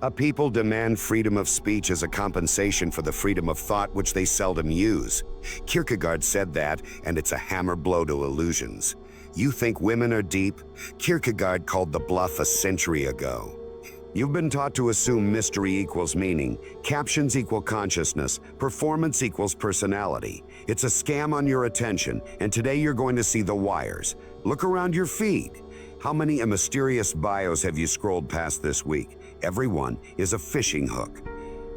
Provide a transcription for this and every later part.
A people demand freedom of speech as a compensation for the freedom of thought which they seldom use. Kierkegaard said that, and it's a hammer blow to illusions. You think women are deep? Kierkegaard called the bluff a century ago. You've been taught to assume mystery equals meaning, captions equal consciousness, performance equals personality. It's a scam on your attention, and today you're going to see the wires. Look around your feed. How many mysterious bios have you scrolled past this week? Every one is a fishing hook.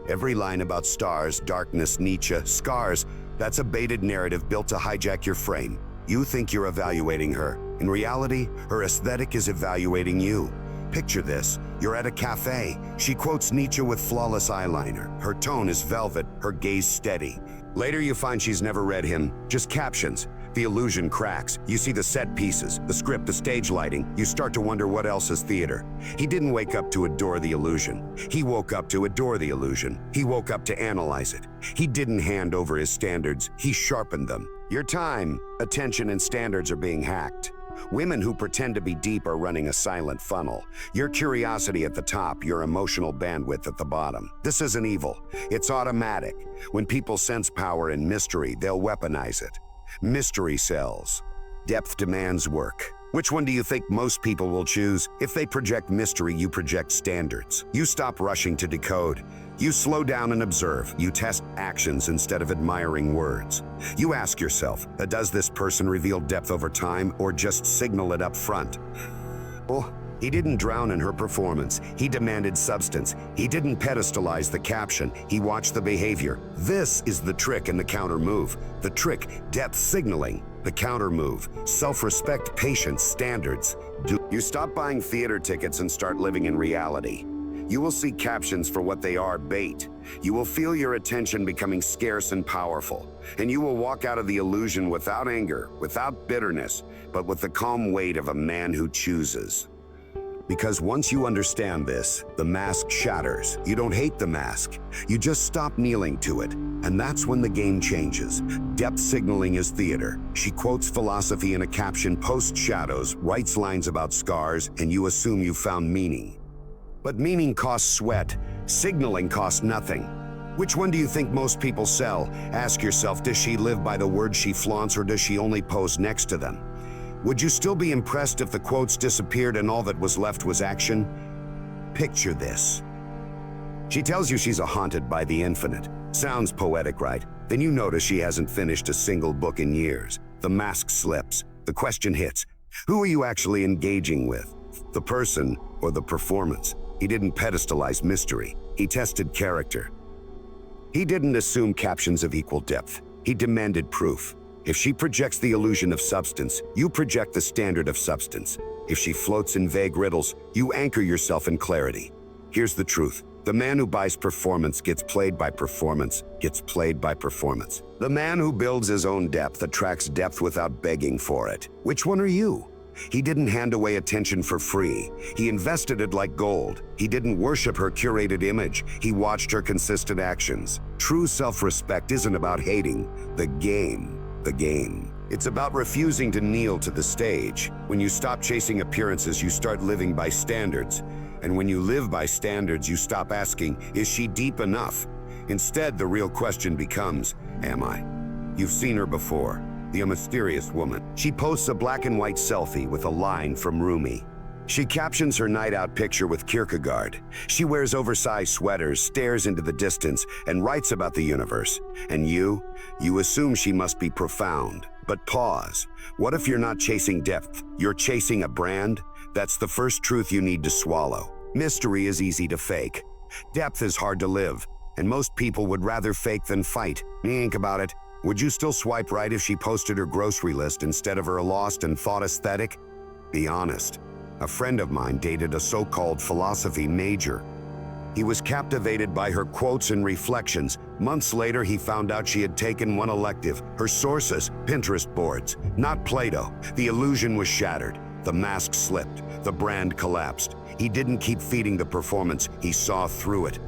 Every line about stars, darkness, Nietzsche, scars, that's a baited narrative built to hijack your frame. You think you're evaluating her. In reality, her aesthetic is evaluating you. Picture this, you're at a cafe. She quotes Nietzsche with flawless eyeliner. Her tone is velvet, her gaze steady. Later you find she's never read him, just captions. The illusion cracks. You see the set pieces, the script, the stage lighting. You start to wonder what else is theater. He didn't wake up to adore the illusion. He woke up to adore the illusion. He woke up to analyze it. He didn't hand over his standards. He sharpened them. Your time, attention, and standards are being hacked. Women who pretend to be deep are running a silent funnel. Your curiosity at the top, your emotional bandwidth at the bottom. This isn't evil. It's automatic. When people sense power and mystery, they'll weaponize it. Mystery sells. Depth demands work. Which one do you think most people will choose? If they project mystery, you project standards. You stop rushing to decode. You slow down and observe. You test actions instead of admiring words. You ask yourself, does this person reveal depth over time or just signal it up front? Well, he didn't drown in her performance. He demanded substance. He didn't pedestalize the caption. He watched the behavior. This is the trick and the counter move. The trick, depth signaling. The counter move, self-respect, patience, standards. You stop buying theater tickets and start living in reality. You will see captions for what they are, bait. You will feel your attention becoming scarce and powerful. And you will walk out of the illusion without anger, without bitterness, but with the calm weight of a man who chooses. Because once you understand this, the mask shatters. You don't hate the mask. You just stop kneeling to it. And that's when the game changes. Depth signaling is theater. She quotes philosophy in a caption, posts shadows, writes lines about scars, and you assume you found meaning. But meaning costs sweat. Signaling costs nothing. Which one do you think most people sell? Ask yourself, does she live by the words she flaunts or does she only pose next to them? Would you still be impressed if the quotes disappeared and all that was left was action? Picture this. She tells you she's haunted by the infinite. Sounds poetic, right? Then you notice she hasn't finished a single book in years. The mask slips. The question hits. Who are you actually engaging with? The person or the performance? He didn't pedestalize mystery. He tested character. He didn't assume captions of equal depth. He demanded proof. If she projects the illusion of substance, you project the standard of substance. If she floats in vague riddles, you anchor yourself in clarity. Here's the truth. The man who buys performance gets played by performance, gets played by performance. The man who builds his own depth attracts depth without begging for it. Which one are you? He didn't hand away attention for free. He invested it like gold. He didn't worship her curated image. He watched her consistent actions. True self-respect isn't about hating the game. It's about refusing to kneel to the stage. When you stop chasing appearances, you start living by standards. And when you live by standards, you stop asking, is she deep enough? Instead, the real question becomes, am I? You've seen her before, the mysterious woman. She posts a black and white selfie with a line from Rumi. She captions her night out picture with Kierkegaard. She wears oversized sweaters, stares into the distance, and writes about the universe. And you assume she must be profound. But pause. What if you're not chasing depth? You're chasing a brand? That's the first truth you need to swallow. Mystery is easy to fake. Depth is hard to live. And most people would rather fake than fight. Think about it. Would you still swipe right if she posted her grocery list instead of her lost and thought aesthetic? Be honest. A friend of mine dated a so-called philosophy major. He was captivated by her quotes and reflections. Months later, he found out she had taken one elective. Her sources, Pinterest boards, not Plato. The illusion was shattered. The mask slipped. The brand collapsed. He didn't keep feeding the performance. He saw through it.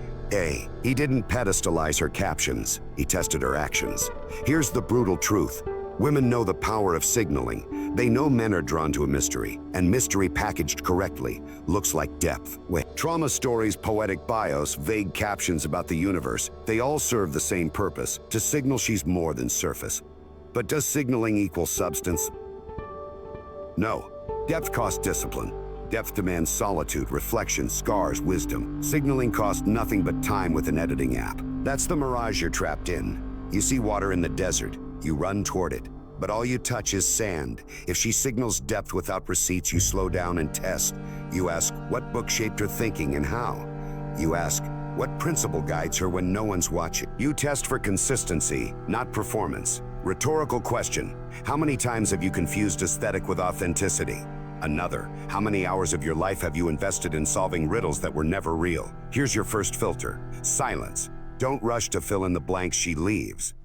He didn't pedestalize her captions. He tested her actions. Here's the brutal truth. Women know the power of signaling. They know men are drawn to a mystery, and mystery packaged correctly looks like depth. Trauma stories, poetic bios, vague captions about the universe, they all serve the same purpose, to signal she's more than surface. But does signaling equal substance? No. Depth costs discipline. Depth demands solitude, reflection, scars, wisdom. Signaling costs nothing but time with an editing app. That's the mirage you're trapped in. You see water in the desert, you run toward it, but all you touch is sand. If she signals depth without receipts, you slow down and test. You ask, what book shaped her thinking and how? You ask, what principle guides her when no one's watching? You test for consistency, not performance. Rhetorical question, how many times have you confused aesthetic with authenticity? Another, how many hours of your life have you invested in solving riddles that were never real? Here's your first filter, silence. Don't rush to fill in the blanks she leaves.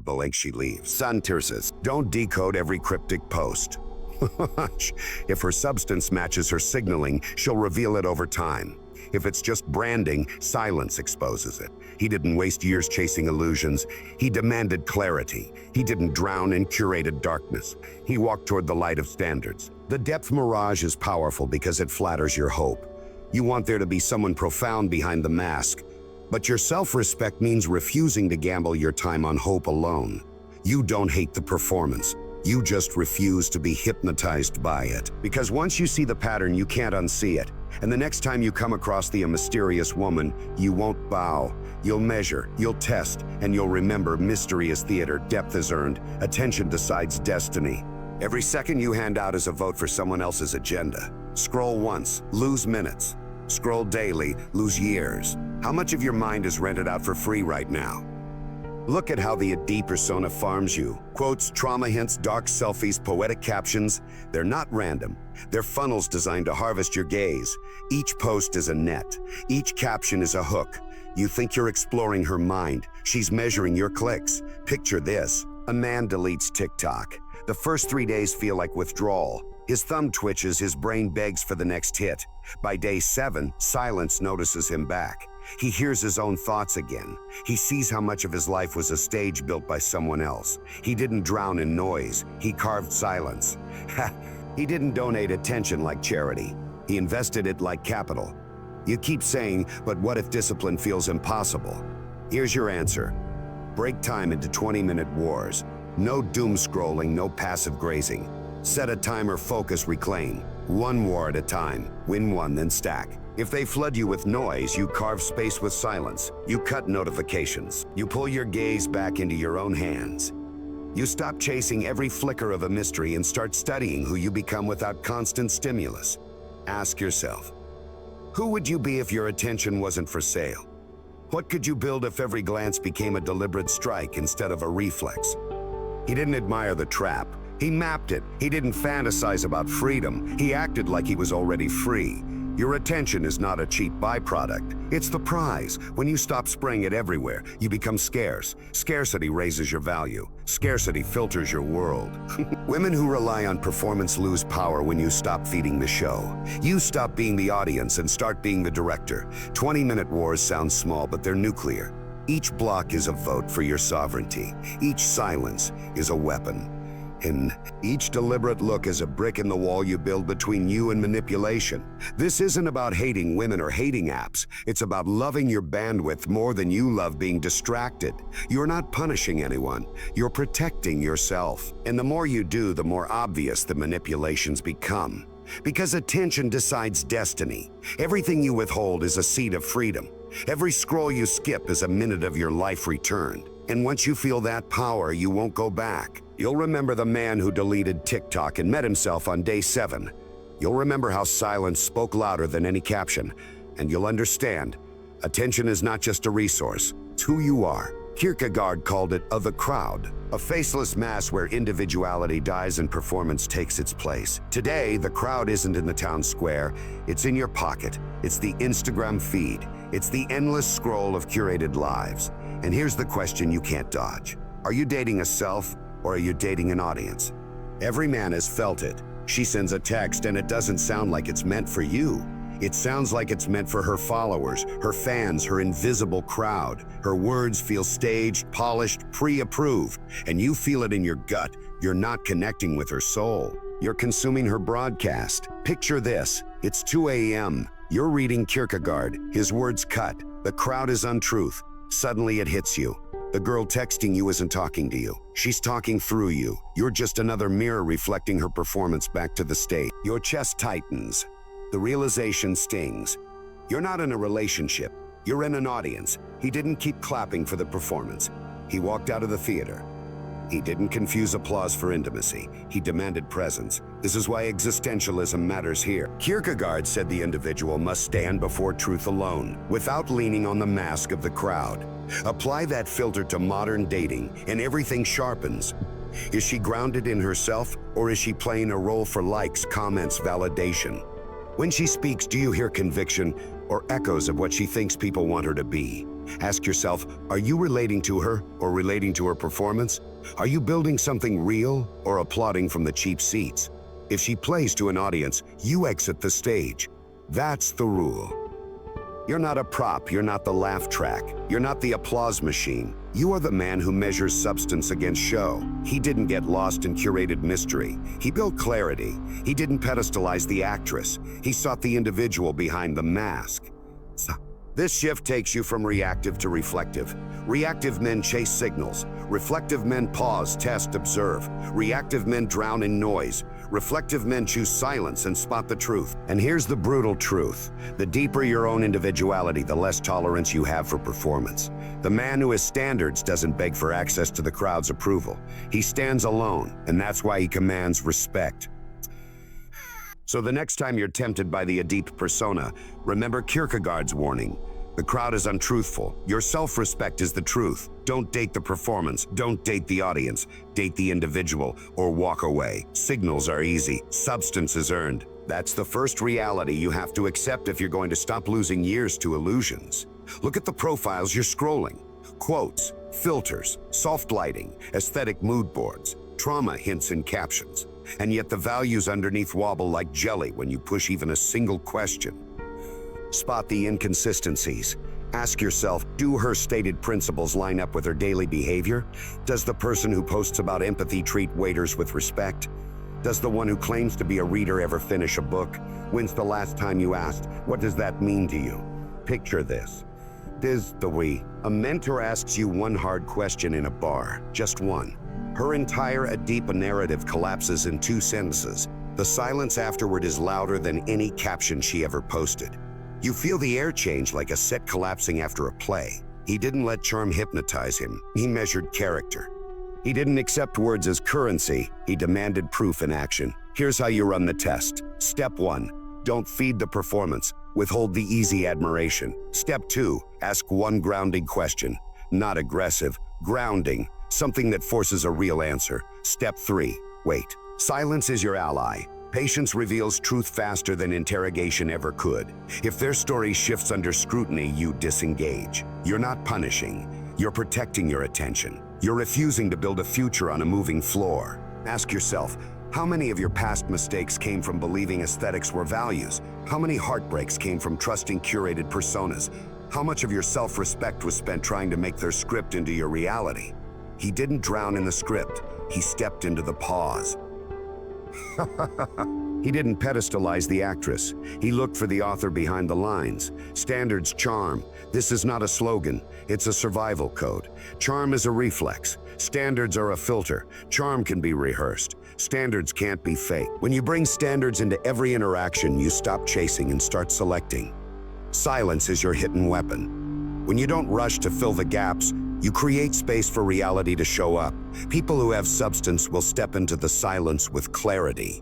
Blank she leaves. Santirses. Don't decode every cryptic post. If her substance matches her signaling, she'll reveal it over time. If it's just branding, silence exposes it. He didn't waste years chasing illusions. He demanded clarity. He didn't drown in curated darkness. He walked toward the light of standards. The depth mirage is powerful because it flatters your hope. You want there to be someone profound behind the mask. But your self-respect means refusing to gamble your time on hope alone. You don't hate the performance. You just refuse to be hypnotized by it. Because once you see the pattern, you can't unsee it. And the next time you come across the mysterious woman, you won't bow. You'll measure, you'll test, and you'll remember mystery is theater, depth is earned, attention decides destiny. Every second you hand out is a vote for someone else's agenda. Scroll once, lose minutes. Scroll daily, lose years. How much of your mind is rented out for free right now? Look at how the deep persona farms you. Quotes, trauma hints, dark selfies, poetic captions. They're not random. They're funnels designed to harvest your gaze. Each post is a net. Each caption is a hook. You think you're exploring her mind. She's measuring your clicks. Picture this. A man deletes TikTok. The first 3 days feel like withdrawal. His thumb twitches, his brain begs for the next hit. By day 7, silence notices him back. He hears his own thoughts again. He sees how much of his life was a stage built by someone else. He didn't drown in noise. He carved silence. He didn't donate attention like charity. He invested it like capital. You keep saying, but what if discipline feels impossible? Here's your answer. Break time into 20-minute wars. No doom scrolling, no passive grazing. Set a timer, focus, reclaim. One war at a time. Win one, then stack. If they flood you with noise, you carve space with silence. You cut notifications. You pull your gaze back into your own hands. You stop chasing every flicker of a mystery and start studying who you become without constant stimulus. Ask yourself, who would you be if your attention wasn't for sale? What could you build if every glance became a deliberate strike instead of a reflex? He didn't admire the trap. He mapped it. He didn't fantasize about freedom. He acted like he was already free. Your attention is not a cheap byproduct. It's the prize. When you stop spraying it everywhere, you become scarce. Scarcity raises your value. Scarcity filters your world. Women who rely on performance lose power when you stop feeding the show. You stop being the audience and start being the director. 20-minute wars sound small, but they're nuclear. Each block is a vote for your sovereignty. Each silence is a weapon. And each deliberate look is a brick in the wall you build between you and manipulation. This isn't about hating women or hating apps. It's about loving your bandwidth more than you love being distracted. You're not punishing anyone. You're protecting yourself. And the more you do, the more obvious the manipulations become. Because attention decides destiny. Everything you withhold is a seed of freedom. Every scroll you skip is a minute of your life returned. And once you feel that power, you won't go back. You'll remember the man who deleted TikTok and met himself on day 7. You'll remember how silence spoke louder than any caption. And you'll understand, attention is not just a resource, it's who you are. Kierkegaard called it the crowd, a faceless mass where individuality dies and performance takes its place. Today, the crowd isn't in the town square, it's in your pocket. It's the Instagram feed. It's the endless scroll of curated lives. And here's the question you can't dodge. Are you dating a self or are you dating an audience? Every man has felt it. She sends a text and it doesn't sound like it's meant for you. It sounds like it's meant for her followers, her fans, her invisible crowd. Her words feel staged, polished, pre-approved, and you feel it in your gut. You're not connecting with her soul. You're consuming her broadcast. Picture this. It's 2 a.m. You're reading Kierkegaard. His words cut. The crowd is untruth. Suddenly it hits you. The girl texting you isn't talking to you. She's talking through you. You're just another mirror reflecting her performance back to the stage. Your chest tightens. The realization stings. You're not in a relationship. You're in an audience. He didn't keep clapping for the performance. He walked out of the theater. He didn't confuse applause for intimacy. He demanded presence. This is why existentialism matters here. Kierkegaard said the individual must stand before truth alone, without leaning on the mask of the crowd. Apply that filter to modern dating, and everything sharpens. Is she grounded in herself, or is she playing a role for likes, comments, validation? When she speaks, do you hear conviction or echoes of what she thinks people want her to be? Ask yourself, are you relating to her or relating to her performance? Are you building something real or applauding from the cheap seats? If she plays to an audience, you exit the stage. That's the rule. You're not a prop, you're not the laugh track, you're not the applause machine. You are the man who measures substance against show. He didn't get lost in curated mystery. He built clarity. He didn't pedestalize the actress. He sought the individual behind the mask. This shift takes you from reactive to reflective. Reactive men chase signals. Reflective men pause, test, observe. Reactive men drown in noise. Reflective men choose silence and spot the truth. And here's the brutal truth. The deeper your own individuality, the less tolerance you have for performance. The man who has standards doesn't beg for access to the crowd's approval. He stands alone, and that's why he commands respect. So the next time you're tempted by the Oedip persona, remember Kierkegaard's warning. The crowd is untruthful. Your self-respect is the truth. Don't date the performance. Don't date the audience. Date the individual or walk away. Signals are easy. Substance is earned. That's the first reality you have to accept if you're going to stop losing years to illusions. Look at the profiles you're scrolling. Quotes, filters, soft lighting, aesthetic mood boards, trauma hints and captions. And yet the values underneath wobble like jelly when you push even a single question. Spot the inconsistencies. Ask yourself, do her stated principles line up with her daily behavior? Does the person who posts about empathy treat waiters with respect? Does the one who claims to be a reader ever finish a book? When's the last time you asked, what does that mean to you? Picture this. A mentor asks you one hard question in a bar, just one. Her entire Oedip narrative collapses in 2 sentences. The silence afterward is louder than any caption she ever posted. You feel the air change like a set collapsing after a play. He didn't let charm hypnotize him. He measured character. He didn't accept words as currency. He demanded proof in action. Here's how you run the test. Step 1, don't feed the performance. Withhold the easy admiration. Step 2, ask one grounding question. Not aggressive, grounding. Something that forces a real answer. Step 3, wait. Silence is your ally. Patience reveals truth faster than interrogation ever could. If their story shifts under scrutiny, you disengage. You're not punishing. You're protecting your attention. You're refusing to build a future on a moving floor. Ask yourself, how many of your past mistakes came from believing aesthetics were values? How many heartbreaks came from trusting curated personas? How much of your self-respect was spent trying to make their script into your reality? He didn't drown in the script. He stepped into the pause. He didn't pedestalize the actress. He looked for the author behind the lines. Standards charm. This is not a slogan. It's a survival code. Charm is a reflex. Standards are a filter. Charm can be rehearsed. Standards can't be fake. When you bring standards into every interaction, you stop chasing and start selecting. Silence is your hidden weapon. When you don't rush to fill the gaps, you create space for reality to show up. People who have substance will step into the silence with clarity.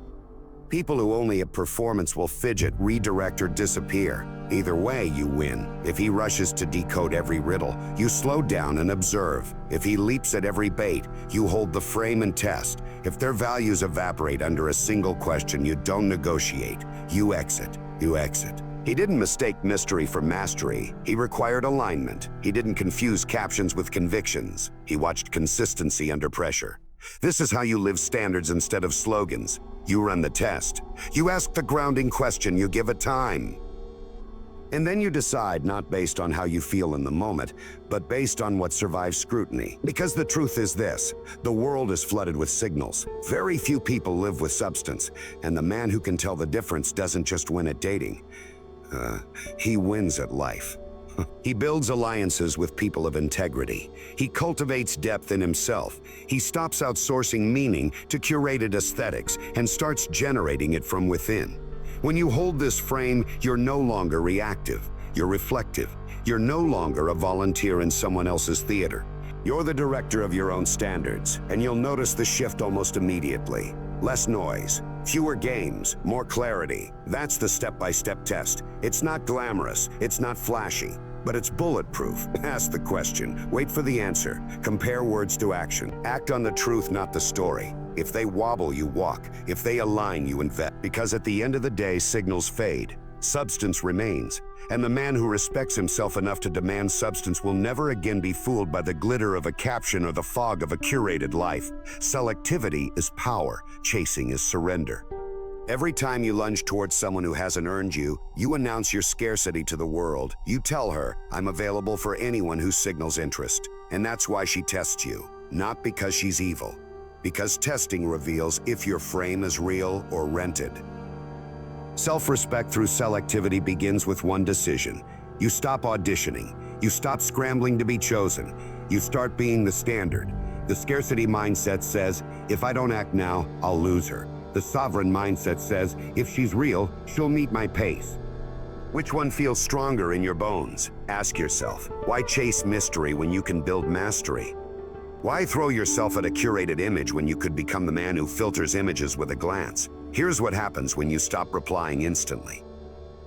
People who only have performance will fidget, redirect, or disappear. Either way, you win. If he rushes to decode every riddle, you slow down and observe. If he leaps at every bait, you hold the frame and test. If their values evaporate under a single question, you don't negotiate. You exit. You exit. He didn't mistake mystery for mastery. He required alignment. He didn't confuse captions with convictions. He watched consistency under pressure. This is how you live standards instead of slogans. You run the test. You ask the grounding question. You give it time. And then you decide not based on how you feel in the moment, but based on what survives scrutiny. Because the truth is this, the world is flooded with signals. Very few people live with substance, and the man who can tell the difference doesn't just win at dating. He wins at life. He builds alliances with people of integrity. He cultivates depth in himself. He stops outsourcing meaning to curated aesthetics and starts generating it from within. When you hold this frame, you're no longer reactive. You're reflective. You're no longer a volunteer in someone else's theater. You're the director of your own standards, and you'll notice the shift almost immediately. Less noise, fewer games, more clarity. That's the step-by-step test. It's not glamorous, it's not flashy, but it's bulletproof. Ask the question, wait for the answer, compare words to action. Act on the truth, not the story. If they wobble, you walk. If they align, you invest. Because at the end of the day, signals fade. Substance remains. And the man who respects himself enough to demand substance will never again be fooled by the glitter of a caption or the fog of a curated life. Selectivity is power. Chasing is surrender. Every time you lunge towards someone who hasn't earned you, you announce your scarcity to the world. You tell her, I'm available for anyone who signals interest. And that's why she tests you. Not because she's evil. Because testing reveals if your frame is real or rented. Self-respect through selectivity begins with one decision. You stop auditioning. You stop scrambling to be chosen. You start being the standard. The scarcity mindset says, if I don't act now, I'll lose her. The sovereign mindset says, if she's real, she'll meet my pace. Which one feels stronger in your bones? Ask yourself, why chase mystery when you can build mastery? Why throw yourself at a curated image when you could become the man who filters images with a glance? Here's what happens when you stop replying instantly.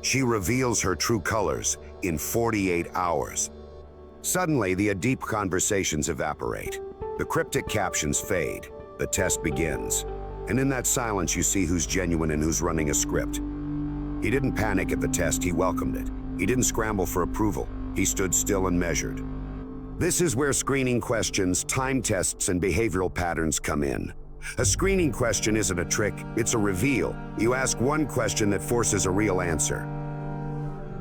She reveals her true colors in 48 hours. Suddenly, the deep conversations evaporate. The cryptic captions fade. The test begins. And in that silence, you see who's genuine and who's running a script. He didn't panic at the test, he welcomed it. He didn't scramble for approval. He stood still and measured. This is where screening questions, time tests, and behavioral patterns come in. A screening question isn't a trick, it's a reveal. You ask one question that forces a real answer.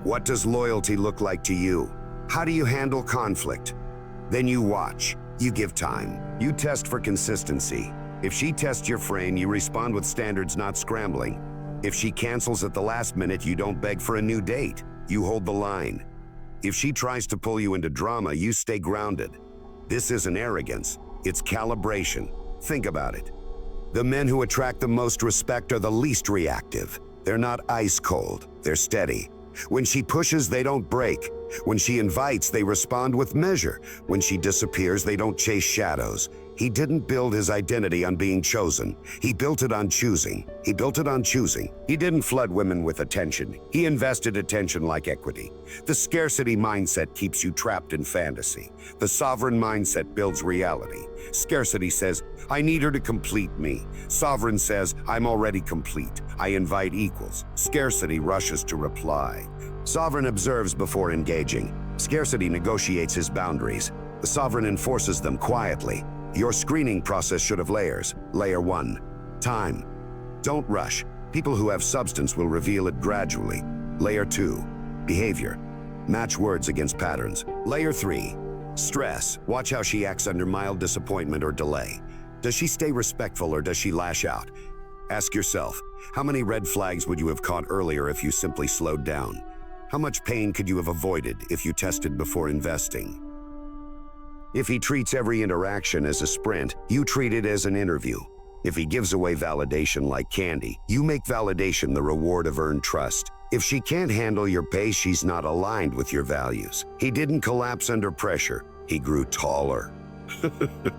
What does loyalty look like to you? How do you handle conflict? Then you watch, you give time, you test for consistency. If she tests your frame, you respond with standards, not scrambling. If she cancels at the last minute, you don't beg for a new date, you hold the line. If she tries to pull you into drama, you stay grounded. This isn't arrogance, it's calibration. Think about it. The men who attract the most respect are the least reactive. They're not ice cold, they're steady. When she pushes, they don't break. When she invites, they respond with measure. When she disappears, they don't chase shadows. He didn't build his identity on being chosen. He built it on choosing. He didn't flood women with attention. He invested attention like equity. The scarcity mindset keeps you trapped in fantasy. The sovereign mindset builds reality. Scarcity says, I need her to complete me. Sovereign says, I'm already complete. I invite equals. Scarcity rushes to reply. Sovereign observes before engaging. Scarcity negotiates his boundaries. The sovereign enforces them quietly. Your screening process should have layers. Layer 1, time. Don't rush. People who have substance will reveal it gradually. Layer 2, behavior. Match words against patterns. Layer 3, stress. Watch how she acts under mild disappointment or delay. Does she stay respectful or does she lash out? Ask yourself, how many red flags would you have caught earlier if you simply slowed down? How much pain could you have avoided if you tested before investing? If he treats every interaction as a sprint, you treat it as an interview. If he gives away validation like candy, you make validation the reward of earned trust. If she can't handle your pace, she's not aligned with your values. He didn't collapse under pressure. He grew taller.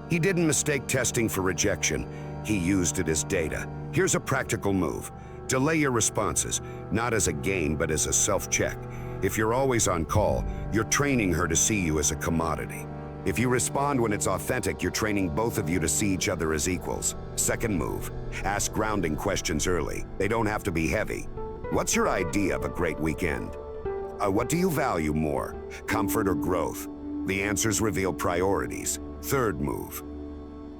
He didn't mistake testing for rejection. He used it as data. Here's a practical move. Delay your responses, not as a game, but as a self-check. If you're always on call, you're training her to see you as a commodity. If you respond when it's authentic, you're training both of you to see each other as equals. Second move, ask grounding questions early. They don't have to be heavy. What's your idea of a great weekend? What do you value more, comfort or growth? The answers reveal priorities. Third move,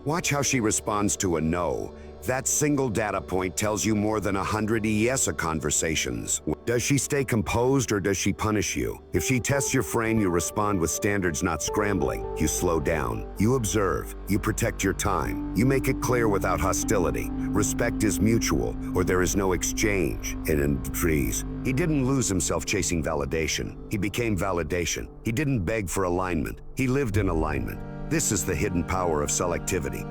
watch how she responds to a no That single data point tells you more than 100 ES conversations. Does she stay composed or does she punish you? If she tests your frame, you respond with standards, not scrambling. You slow down. You observe. You protect your time. You make it clear without hostility. Respect is mutual, or there is no exchange. And in trees, he didn't lose himself chasing validation. He became validation. He didn't beg for alignment. He lived in alignment. This is the hidden power of selectivity.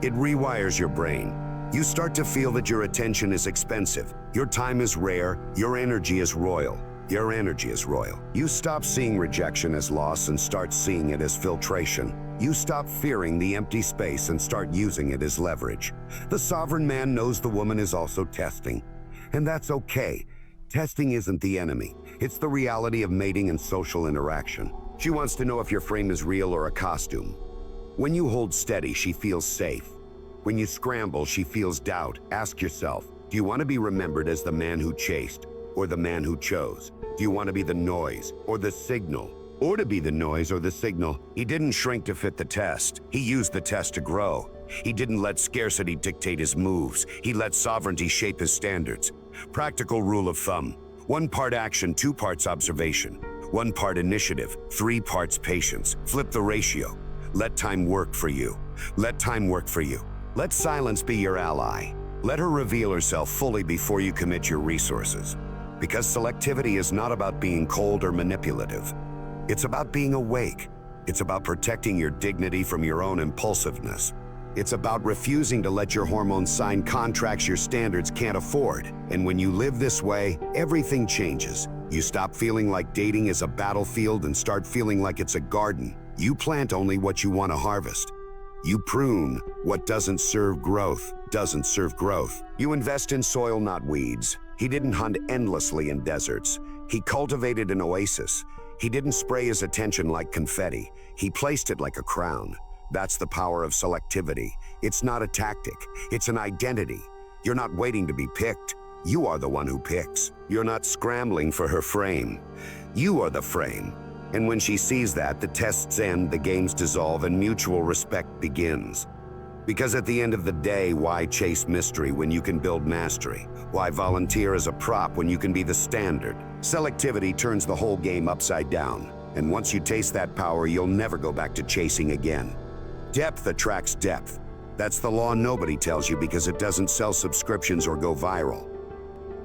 It rewires your brain. You start to feel that your attention is expensive. Your time is rare. Your energy is royal. Your energy is royal. You stop seeing rejection as loss and start seeing it as filtration. You stop fearing the empty space and start using it as leverage. The sovereign man knows the woman is also testing. And that's okay. Testing isn't the enemy. It's the reality of mating and social interaction. She wants to know if your frame is real or a costume. When you hold steady, she feels safe. When you scramble, she feels doubt. Ask yourself, do you want to be remembered as the man who chased or the man who chose? Do you want to be the noise or the signal? Or to be the noise or the signal? He didn't shrink to fit the test. He used the test to grow. He didn't let scarcity dictate his moves. He let sovereignty shape his standards. Practical rule of thumb: 1 part action, 2 parts observation. 1 part initiative, 3 parts patience. Flip the ratio. Let time work for you. Let time work for you. Let silence be your ally. Let her reveal herself fully before you commit your resources. Because selectivity is not about being cold or manipulative. It's about being awake. It's about protecting your dignity from your own impulsiveness. It's about refusing to let your hormones sign contracts your standards can't afford. And when you live this way, everything changes. You stop feeling like dating is a battlefield and start feeling like it's a garden. You plant only what you want to harvest. You prune what doesn't serve growth. You invest in soil, not weeds. He didn't hunt endlessly in deserts. He cultivated an oasis. He didn't spray his attention like confetti. He placed it like a crown. That's the power of selectivity. It's not a tactic. It's an identity. You're not waiting to be picked. You are the one who picks. You're not scrambling for her frame. You are the frame. And when she sees that, the tests end, the games dissolve, and mutual respect begins. Because at the end of the day, why chase mystery when you can build mastery? Why volunteer as a prop when you can be the standard? Selectivity turns the whole game upside down. And once you taste that power, you'll never go back to chasing again. Depth attracts depth. That's the law nobody tells you because it doesn't sell subscriptions or go viral.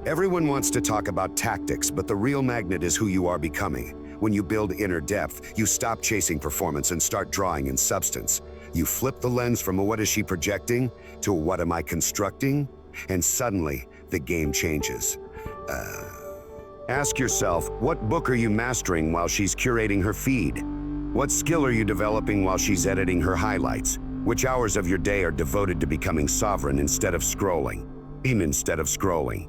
Everyone wants to talk about tactics, but the real magnet is who you are becoming. When you build inner depth, you stop chasing performance and start drawing in substance. You flip the lens from a "what is she projecting" to a "what am I constructing?" And suddenly, the game changes. Ask yourself, what book are you mastering while she's curating her feed? What skill are you developing while she's editing her highlights? Which hours of your day are devoted to becoming sovereign instead of scrolling? Instead of scrolling.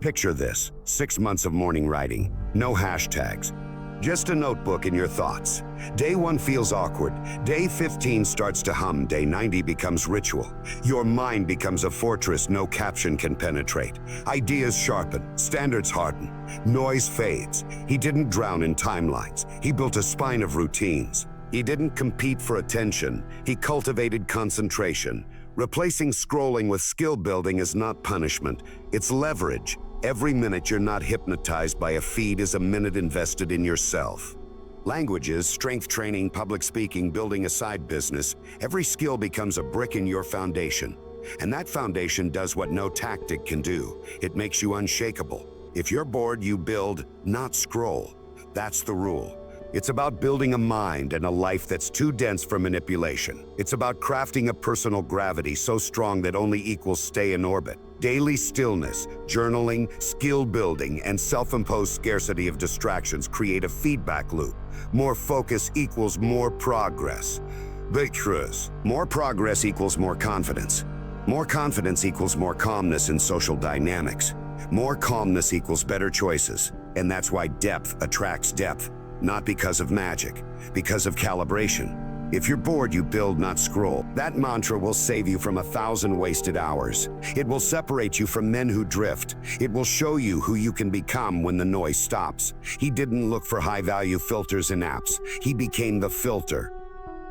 Picture this: 6 months of morning writing, no hashtags. Just a notebook and your thoughts. Day 1 feels awkward. Day 15 starts to hum. Day 90 becomes ritual. Your mind becomes a fortress no caption can penetrate. Ideas sharpen. Standards harden. Noise fades. He didn't drown in timelines. He built a spine of routines. He didn't compete for attention. He cultivated concentration. Replacing scrolling with skill building is not punishment. It's leverage. Every minute you're not hypnotized by a feed is a minute invested in yourself. Languages, strength training, public speaking, building a side business, every skill becomes a brick in your foundation. And that foundation does what no tactic can do. It makes you unshakable. If you're bored, you build, not scroll. That's the rule. It's about building a mind and a life that's too dense for manipulation. It's about crafting a personal gravity so strong that only equals stay in orbit. Daily stillness, journaling, skill building, and self-imposed scarcity of distractions create a feedback loop. More focus equals more progress. Because more progress equals more confidence. More confidence equals more calmness in social dynamics. More calmness equals better choices. And that's why depth attracts depth. Not because of magic, because of calibration. If you're bored, you build, not scroll. That mantra will save you from 1,000 wasted hours. It will separate you from men who drift. It will show you who you can become when the noise stops. He didn't look for high-value filters in apps. He became the filter.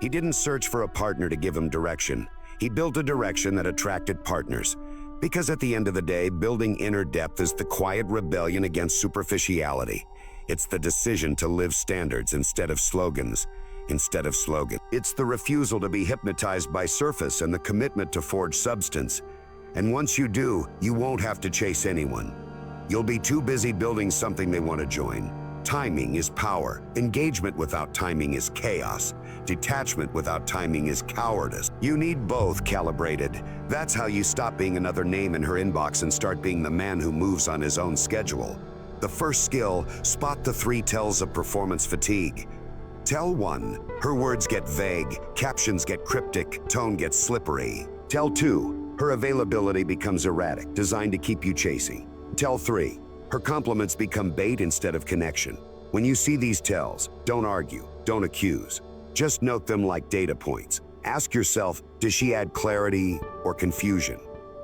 He didn't search for a partner to give him direction. He built a direction that attracted partners. Because at the end of the day, building inner depth is the quiet rebellion against superficiality. It's the decision to live standards instead of slogans. It's the refusal to be hypnotized by surface and the commitment to forge substance. And once you do, you won't have to chase anyone. You'll be too busy building something they want to join. Timing is power. Engagement without timing is chaos. Detachment without timing is cowardice. You need both calibrated. That's how you stop being another name in her inbox and start being the man who moves on his own schedule. The first skill, spot the 3 tells of performance fatigue. Tell 1, her words get vague, captions get cryptic, tone gets slippery. Tell 2, her availability becomes erratic, designed to keep you chasing. Tell 3, her compliments become bait instead of connection. When you see these tells, don't argue, don't accuse. Just note them like data points. Ask yourself, does she add clarity or confusion?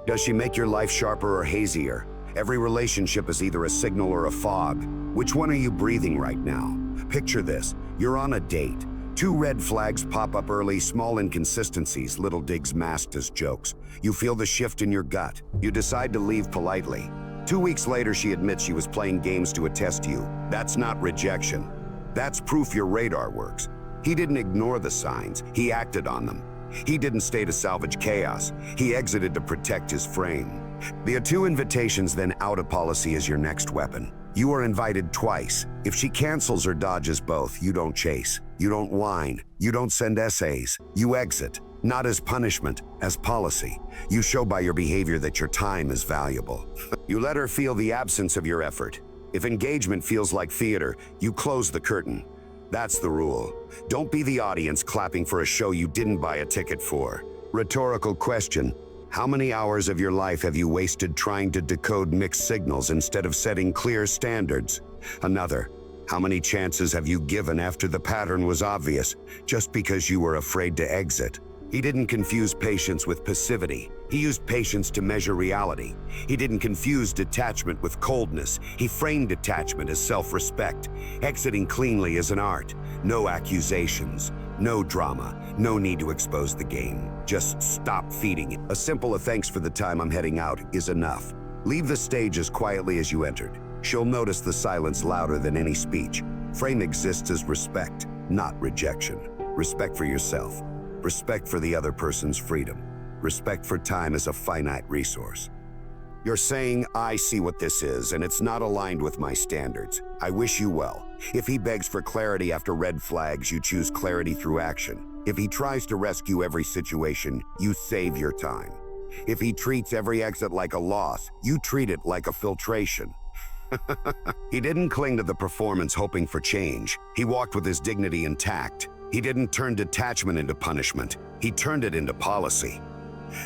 Does she make your life sharper or hazier? Every relationship is either a signal or a fog. Which one are you breathing right now? Picture this, you're on a date. 2 red flags pop up early, small inconsistencies, little digs masked as jokes. You feel the shift in your gut. You decide to leave politely. 2 weeks later, she admits she was playing games to attest you. That's not rejection. That's proof your radar works. He didn't ignore the signs, he acted on them. He didn't stay to salvage chaos, he exited to protect his frame. The 2 invitations, then out of policy is your next weapon. You are invited twice. If she cancels or dodges both, you don't chase. You don't whine. You don't send essays. You exit, not as punishment, as policy. You show by your behavior that your time is valuable. You let her feel the absence of your effort. If engagement feels like theater, you close the curtain. That's the rule. Don't be the audience clapping for a show you didn't buy a ticket for. Rhetorical question. How many hours of your life have you wasted trying to decode mixed signals instead of setting clear standards? Another. How many chances have you given after the pattern was obvious, just because you were afraid to exit? He didn't confuse patience with passivity. He used patience to measure reality. He didn't confuse detachment with coldness. He framed detachment as self-respect. Exiting cleanly is an art. No accusations, no drama, no need to expose the game. Just stop feeding it. A simple thanks for the time I'm heading out is enough. Leave the stage as quietly as you entered. She'll notice the silence louder than any speech. Frame exists as respect, not rejection. Respect for yourself. Respect for the other person's freedom. Respect for time as a finite resource. You're saying, I see what this is, and it's not aligned with my standards. I wish you well. If he begs for clarity after red flags, you choose clarity through action. If he tries to rescue every situation, you save your time. If he treats every exit like a loss, you treat it like a filtration. He didn't cling to the performance hoping for change. He walked with his dignity intact. He didn't turn detachment into punishment. He turned it into policy.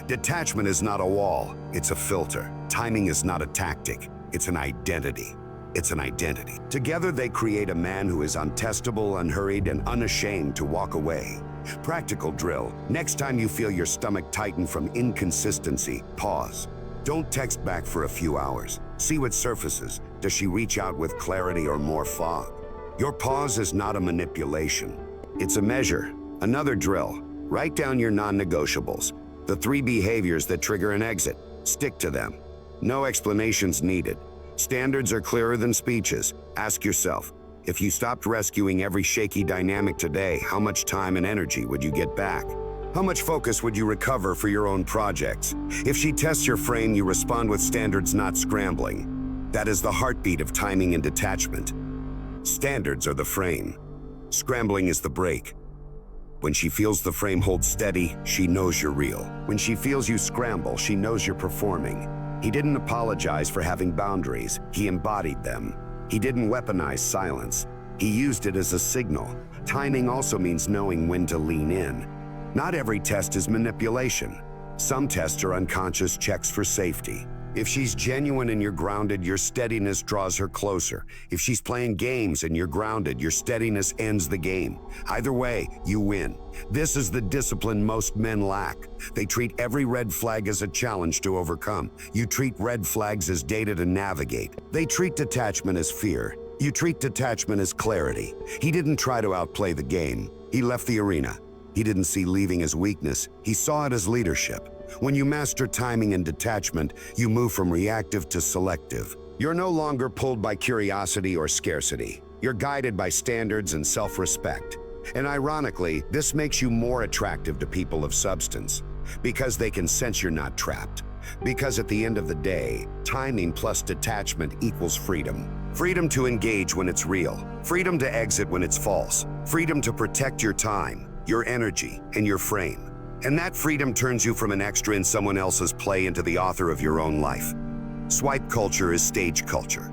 Detachment is not a wall, it's a filter. Timing is not a tactic, it's an identity. It's an identity. Together they create a man who is untestable, unhurried, and unashamed to walk away. Practical drill. Next time you feel your stomach tighten from inconsistency, pause. Don't text back for a few hours. See what surfaces. Does she reach out with clarity or more fog? Your pause is not a manipulation. It's a measure. Another drill. Write down your non-negotiables. The 3 behaviors that trigger an exit. Stick to them. No explanations needed. Standards are clearer than speeches. Ask yourself, if you stopped rescuing every shaky dynamic today, how much time and energy would you get back? How much focus would you recover for your own projects? If she tests your frame, you respond with standards, not scrambling. That is the heartbeat of timing and detachment. Standards are the frame. Scrambling is the brake. When she feels the frame hold steady, she knows you're real. When she feels you scramble, she knows you're performing. He didn't apologize for having boundaries. He embodied them. He didn't weaponize silence. He used it as a signal. Timing also means knowing when to lean in. Not every test is manipulation. Some tests are unconscious checks for safety. If she's genuine and you're grounded, your steadiness draws her closer. If she's playing games and you're grounded, your steadiness ends the game. Either way, you win. This is the discipline most men lack. They treat every red flag as a challenge to overcome. You treat red flags as data to navigate. They treat detachment as fear. You treat detachment as clarity. He didn't try to outplay the game. He left the arena. He didn't see leaving as weakness, he saw it as leadership. When you master timing and detachment, you move from reactive to selective. You're no longer pulled by curiosity or scarcity. You're guided by standards and self-respect. And ironically, this makes you more attractive to people of substance, because they can sense you're not trapped. Because at the end of the day, timing plus detachment equals freedom. Freedom to engage when it's real. Freedom to exit when it's false. Freedom to protect your time, your energy, and your frame. And that freedom turns you from an extra in someone else's play into the author of your own life. Swipe culture is stage culture.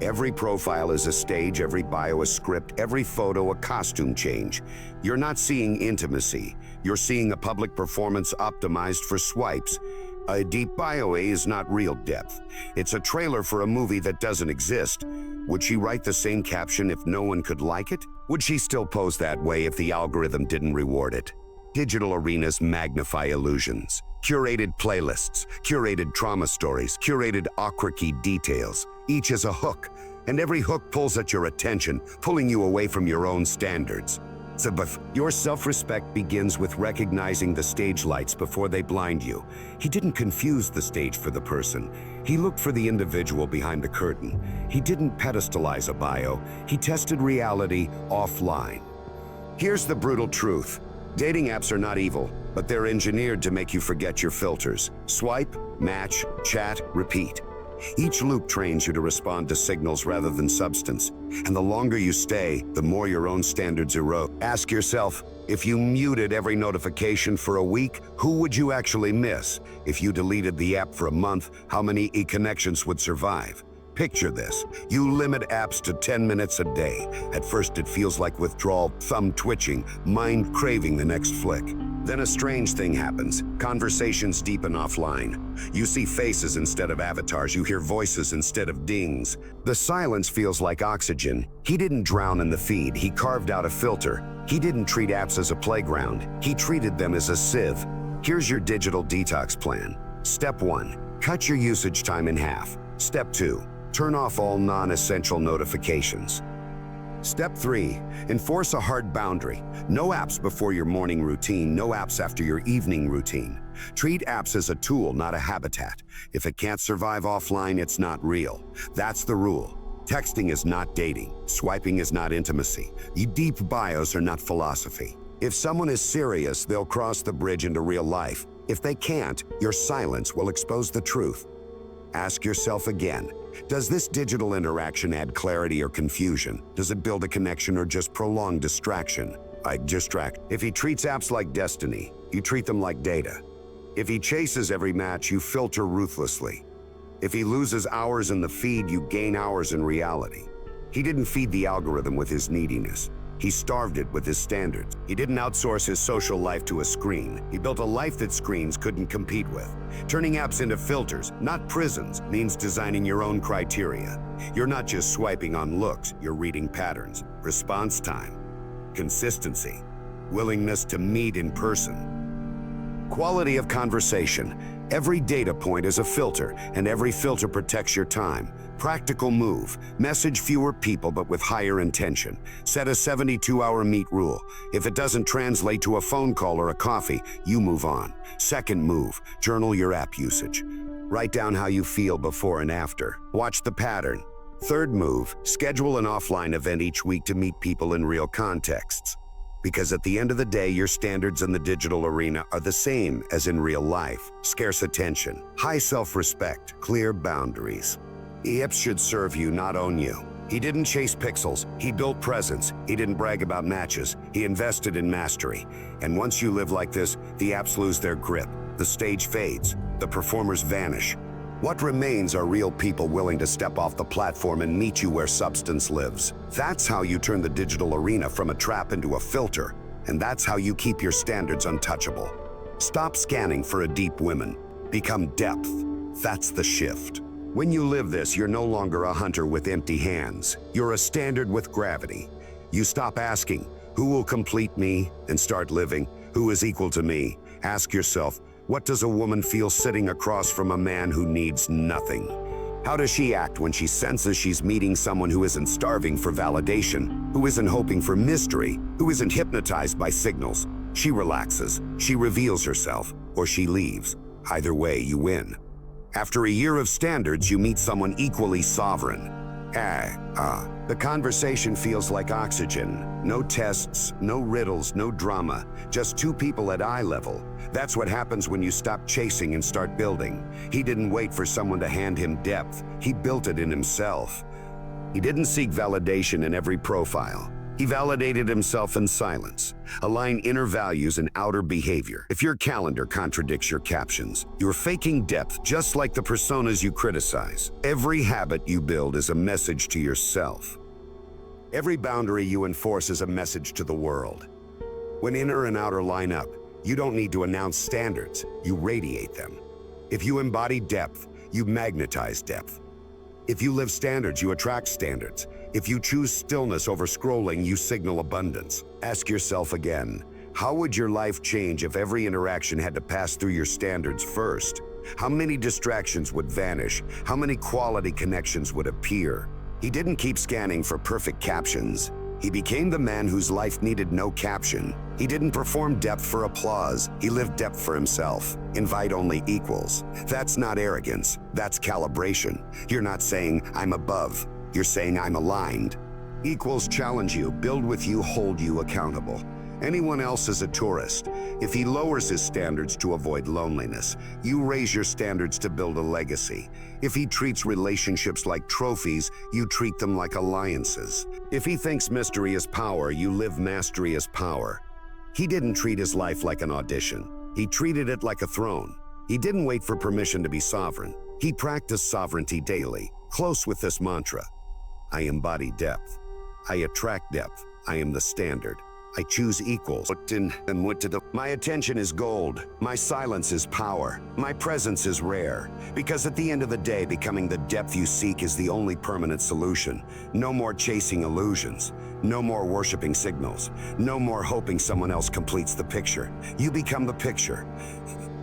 Every profile is a stage, every bio a script, every photo a costume change. You're not seeing intimacy. You're seeing a public performance optimized for swipes. A deep bio is not real depth. It's a trailer for a movie that doesn't exist. Would she write the same caption if no one could like it? Would she still pose that way if the algorithm didn't reward it? Digital arenas magnify illusions. Curated playlists, curated trauma stories, curated awkward details. Each is a hook, and every hook pulls at your attention, pulling you away from your own standards. So, but your self-respect begins with recognizing the stage lights before they blind you. He didn't confuse the stage for the person. He looked for the individual behind the curtain. He didn't pedestalize a bio. He tested reality offline. Here's the brutal truth. Dating apps are not evil, but they're engineered to make you forget your filters. Swipe, match, chat, repeat. Each loop trains you to respond to signals rather than substance. And the longer you stay, the more your own standards erode. Ask yourself, if you muted every notification for a week, who would you actually miss? If you deleted the app for a month, how many e-connections would survive? Picture this. You limit apps to 10 minutes a day. At first it feels like withdrawal, thumb twitching, mind craving the next flick. Then a strange thing happens. Conversations deepen offline. You see faces instead of avatars. You hear voices instead of dings. The silence feels like oxygen. He didn't drown in the feed. He carved out a filter. He didn't treat apps as a playground. He treated them as a sieve. Here's your digital detox plan. Step 1. Cut your usage time in half. Step 2. Turn off all non-essential notifications. Step 3. Enforce a hard boundary. No apps before your morning routine, no apps after your evening routine. Treat apps as a tool, not a habitat. If it can't survive offline, it's not real. That's the rule. Texting is not dating. Swiping is not intimacy. Deep bios are not philosophy. If someone is serious, they'll cross the bridge into real life. If they can't, your silence will expose the truth. Ask yourself again. Does this digital interaction add clarity or confusion? Does it build a connection or just prolong distraction? If he treats apps like destiny, you treat them like data. If he chases every match, you filter ruthlessly. If he loses hours in the feed, you gain hours in reality. He didn't feed the algorithm with his neediness. He starved it with his standards. He didn't outsource his social life to a screen. He built a life that screens couldn't compete with. Turning apps into filters, not prisons, means designing your own criteria. You're not just swiping on looks, you're reading patterns, response time, consistency, willingness to meet in person. Quality of conversation. Every data point is a filter, and every filter protects your time. Practical move. Message fewer people but with higher intention. Set a 72-hour meet rule. If it doesn't translate to a phone call or a coffee, you move on. Second move. Journal your app usage. Write down how you feel before and after. Watch the pattern. Third move. Schedule an offline event each week to meet people in real contexts. Because at the end of the day, your standards in the digital arena are the same as in real life. Scarce attention, high self-respect, clear boundaries. Apps should serve you, not own you. He didn't chase pixels, he built presence. He didn't brag about matches, he invested in mastery. And once you live like this, the apps lose their grip. The stage fades, the performers vanish. What remains are real people willing to step off the platform and meet you where substance lives. That's how you turn the digital arena from a trap into a filter, and that's how you keep your standards untouchable. Stop scanning for a deep woman. Become depth. That's the shift. When you live this, you're no longer a hunter with empty hands. You're a standard with gravity. You stop asking, who will complete me, and start living, who is equal to me? Ask yourself, what does a woman feel sitting across from a man who needs nothing? How does she act when she senses she's meeting someone who isn't starving for validation, who isn't hoping for mystery, who isn't hypnotized by signals? She relaxes, she reveals herself, or she leaves. Either way, you win. After a year of standards, you meet someone equally sovereign. The conversation feels like oxygen. No tests, no riddles, no drama. Just two people at eye level. That's what happens when you stop chasing and start building. He didn't wait for someone to hand him depth. He built it in himself. He didn't seek validation in every profile. He validated himself in silence. Align inner values and outer behavior. If your calendar contradicts your captions, you're faking depth just like the personas you criticize. Every habit you build is a message to yourself. Every boundary you enforce is a message to the world. When inner and outer line up, you don't need to announce standards, you radiate them. If you embody depth, you magnetize depth. If you live standards, you attract standards. If you choose stillness over scrolling, you signal abundance. Ask yourself again, how would your life change if every interaction had to pass through your standards first? How many distractions would vanish? How many quality connections would appear? He didn't keep scanning for perfect captions. He became the man whose life needed no caption. He didn't perform depth for applause. He lived depth for himself. Invite only equals. That's not arrogance. That's calibration. You're not saying, I'm above. You're saying, I'm aligned. Equals challenge you, build with you, hold you accountable. Anyone else is a tourist. If he lowers his standards to avoid loneliness, you raise your standards to build a legacy. If he treats relationships like trophies, you treat them like alliances. If he thinks mystery is power, you live mastery as power. He didn't treat his life like an audition. He treated it like a throne. He didn't wait for permission to be sovereign. He practiced sovereignty daily, close with this mantra. I embody depth. I attract depth. I am the standard. I choose equals. My attention is gold. My silence is power. My presence is rare. Because at the end of the day, becoming the depth you seek is the only permanent solution. No more chasing illusions. No more worshiping signals. No more hoping someone else completes the picture. You become the picture.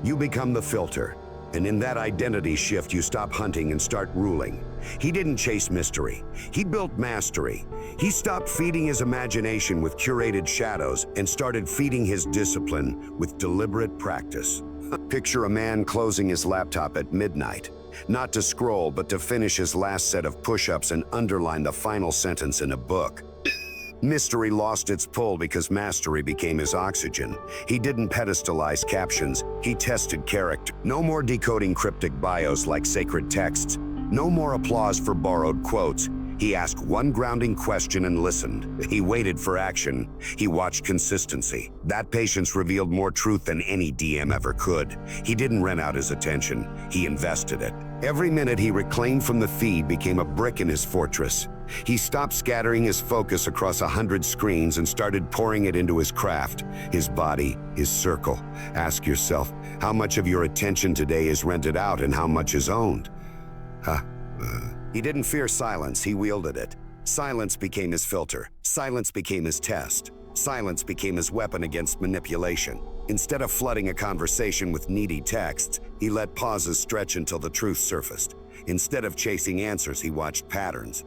You become the filter. And in that identity shift, you stop hunting and start ruling. He didn't chase mystery. He built mastery. He stopped feeding his imagination with curated shadows and started feeding his discipline with deliberate practice. Picture a man closing his laptop at midnight, not to scroll, but to finish his last set of push-ups and underline the final sentence in a book. Mystery lost its pull because mastery became his oxygen. He didn't pedestalize captions, he tested character. No more decoding cryptic bios like sacred texts. No more applause for borrowed quotes. He asked one grounding question and listened. He waited for action. He watched consistency. That patience revealed more truth than any DM ever could. He didn't rent out his attention. He invested it. Every minute he reclaimed from the feed became a brick in his fortress. He stopped scattering his focus across 100 screens and started pouring it into his craft, his body, his circle. Ask yourself, how much of your attention today is rented out and how much is owned? He didn't fear silence, he wielded it. Silence became his filter. Silence became his test. Silence became his weapon against manipulation. Instead of flooding a conversation with needy texts, he let pauses stretch until the truth surfaced. Instead of chasing answers, he watched patterns.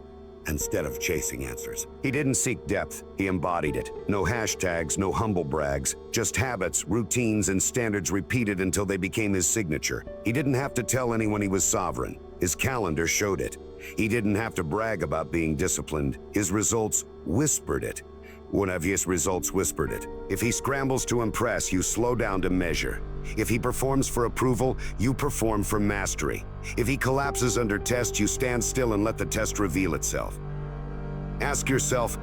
Instead of chasing answers, he didn't seek depth, he embodied it. No hashtags, no humble brags, just habits, routines, and standards repeated until they became his signature. He didn't have to tell anyone he was sovereign. His calendar showed it. He didn't have to brag about being disciplined. His results whispered it. One of his results whispered it. If he scrambles to impress, you slow down to measure. If he performs for approval, you perform for mastery. If he collapses under test, you stand still and let the test reveal itself. Ask yourself,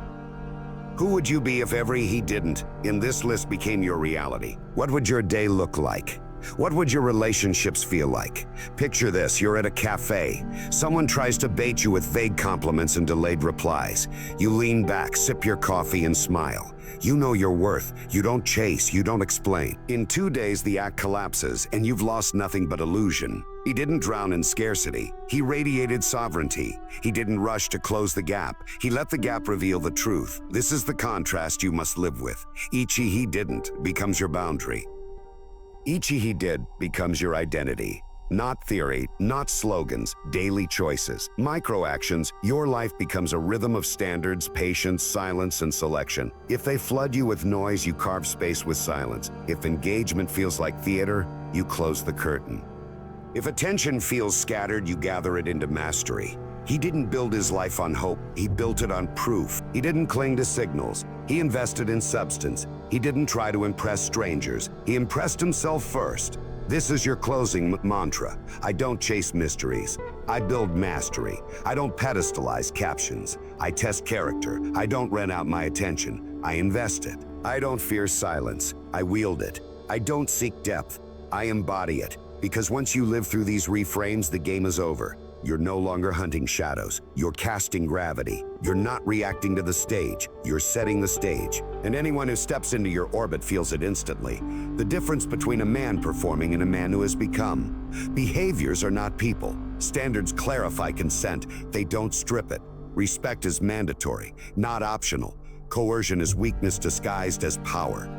who would you be if every he didn't in this list became your reality? What would your day look like? What would your relationships feel like? Picture this, you're at a cafe. Someone tries to bait you with vague compliments and delayed replies. You lean back, sip your coffee, and smile. You know your worth. You don't chase, you don't explain. In 2 days, the act collapses, and you've lost nothing but illusion. He didn't drown in scarcity. He radiated sovereignty. He didn't rush to close the gap. He let the gap reveal the truth. This is the contrast you must live with. Each he didn't becomes your boundary. Each he did becomes your identity. Not theory, not slogans, daily choices. Micro-actions, your life becomes a rhythm of standards, patience, silence, and selection. If they flood you with noise, you carve space with silence. If engagement feels like theater, you close the curtain. If attention feels scattered, you gather it into mastery. He didn't build his life on hope, he built it on proof. He didn't cling to signals, he invested in substance. He didn't try to impress strangers, he impressed himself first. This is your closing mantra. I don't chase mysteries. I build mastery. I don't pedestalize captions. I test character. I don't rent out my attention. I invest it. I don't fear silence. I wield it. I don't seek depth. I embody it. Because once you live through these reframes, the game is over. You're no longer hunting shadows. You're casting gravity. You're not reacting to the stage. You're setting the stage. And anyone who steps into your orbit feels it instantly. The difference between a man performing and a man who has become. Behaviors are not people. Standards clarify consent. They don't strip it. Respect is mandatory, not optional. Coercion is weakness disguised as power.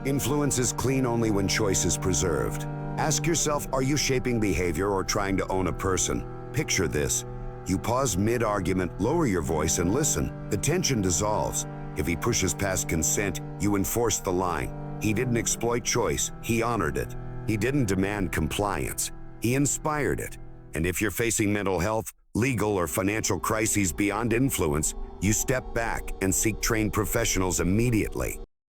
Influence is clean only when choice is preserved. Ask yourself, are you shaping behavior or trying to own a person? Picture this. You pause mid-argument, lower your voice and listen. The tension dissolves. If he pushes past consent, you enforce the line. He didn't exploit choice, he honored it. He didn't demand compliance, he inspired it. And if you're facing mental health, legal or financial crises beyond influence, you step back and seek trained professionals immediately.